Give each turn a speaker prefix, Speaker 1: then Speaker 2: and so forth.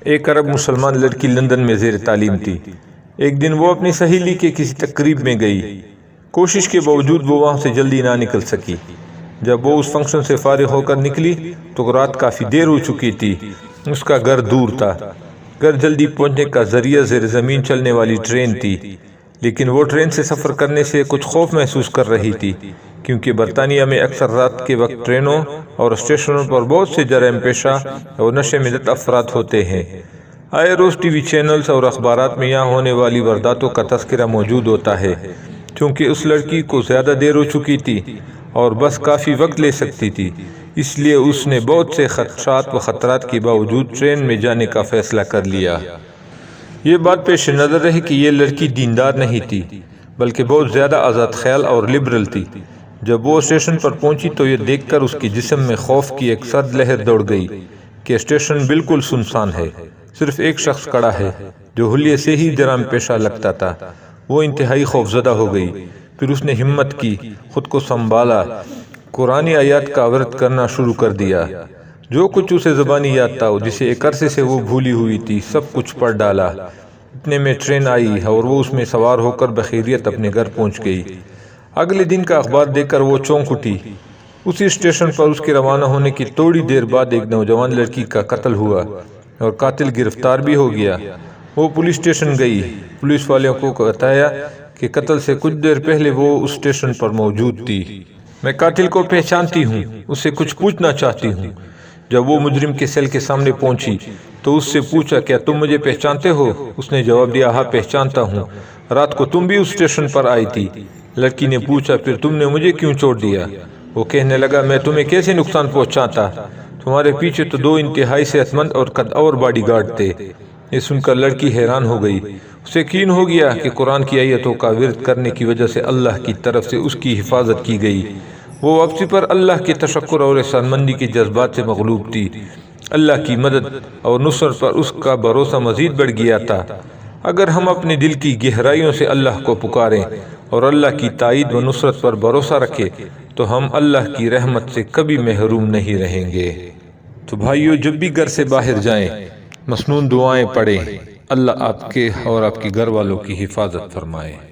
Speaker 1: ایک عرب مسلمان لڑکی لندن میں زیر تعلیم تھی۔ ایک دن وہ اپنی سہیلی کے کسی تقریب میں گئی۔ کوشش کے باوجود وہ وہاں سے جلدی نہ نکل سکی۔ جب وہ اس فنکشن سے فارغ ہو کر نکلی تو رات کافی دیر ہو چکی تھی۔ اس کا گھر دور تھا۔ گھر جلدی پہنچنے کا ذریعہ زیر زمین چلنے والی ٹرین تھی، لیکن وہ ٹرین سے سفر کرنے سے کچھ خوف محسوس کر رہی تھی، کیونکہ برطانیہ میں اکثر رات کے وقت ٹرینوں اور اسٹیشنوں پر بہت سے جرائم پیشہ اور نشے میں لت افراد ہوتے ہیں۔ آئے روز ٹی وی چینلز اور اخبارات میں یہاں ہونے والی وارداتوں کا تذکرہ موجود ہوتا ہے۔ چونکہ اس لڑکی کو زیادہ دیر ہو چکی تھی اور بس کافی وقت لے سکتی تھی، اس لیے اس نے بہت سے خدشات و خطرات کے باوجود ٹرین میں جانے کا فیصلہ کر لیا۔ یہ بات پیش نظر رہے کہ یہ لڑکی دیندار نہیں تھی، بلکہ بہت زیادہ آزاد خیال اور لبرل تھی۔ جب وہ اسٹیشن پر پہنچی تو یہ دیکھ کر اس کے جسم میں خوف کی ایک سرد لہر دوڑ گئی کہ اسٹیشن بالکل سنسان ہے، صرف ایک شخص کھڑا ہے جو حلیے سے ہی جرائم پیشہ لگتا تھا۔ وہ انتہائی خوفزدہ ہو گئی۔ پھر اس نے ہمت کی، خود کو سنبھالا، قرآنی آیات کا ورد کرنا شروع کر دیا۔ جو کچھ اسے زبانی یاد تھا، جسے ایک عرصے سے وہ بھولی ہوئی تھی، سب کچھ پڑھ ڈالا۔ اتنے میں ٹرین آئی اور وہ اس میں سوار ہو کر بخیریت اپنے گھر پہنچ گئی۔ اگلے دن کا اخبار دیکھ کر وہ چونک اٹھی۔ اسی اسٹیشن پر اس کے روانہ ہونے کی تھوڑی دیر بعد ایک نوجوان لڑکی کا قتل ہوا اور قاتل گرفتار بھی ہو گیا۔ وہ پولیس اسٹیشن گئی۔ پولیس والوں کو بتایا کہ قتل سے کچھ دیر پہلے وہ اس اسٹیشن پر موجود تھی۔ میں قاتل کو پہچانتی ہوں، اس سے کچھ پوچھنا چاہتی ہوں۔ جب وہ مجرم کے سیل کے سامنے پہنچی تو اس سے پوچھا، کیا تم مجھے پہچانتے ہو؟ اس نے جواب دیا، ہاں پہچانتا ہوں، رات کو تم بھی اس اسٹیشن پر آئی تھی۔ لڑکی نے پوچھا، پھر تم نے مجھے کیوں چھوڑ دیا؟ وہ کہنے لگا، میں تمہیں کیسے نقصان پہنچاتا؟ تمہارے پیچھے تو دو انتہائی صحت مند اور قد اور باڈی گارڈ تھے۔ یہ سن کر لڑکی حیران ہو گئی۔ اسے یقین ہو گیا کہ قرآن کی آیتوں کا ورد کرنے کی وجہ سے اللہ کی طرف سے اس کی حفاظت کی گئی۔ وہ واپسی پر اللہ کے تشکر اور احسان مندی کے جذبات سے مغلوب تھی۔ اللہ کی مدد اور نصرت پر اس کا بھروسہ مزید بڑھ گیا تھا۔ اگر ہم اپنے دل کی گہرائیوں سے اللہ کو پکاریں اور اللہ کی تائید و نصرت پر بھروسہ رکھیں تو ہم اللہ کی رحمت سے کبھی محروم نہیں رہیں گے۔ تو بھائیو، جب بھی گھر سے باہر جائیں، مسنون دعائیں پڑھیں۔ اللہ آپ کے اور آپ کے گھر والوں کی حفاظت فرمائے۔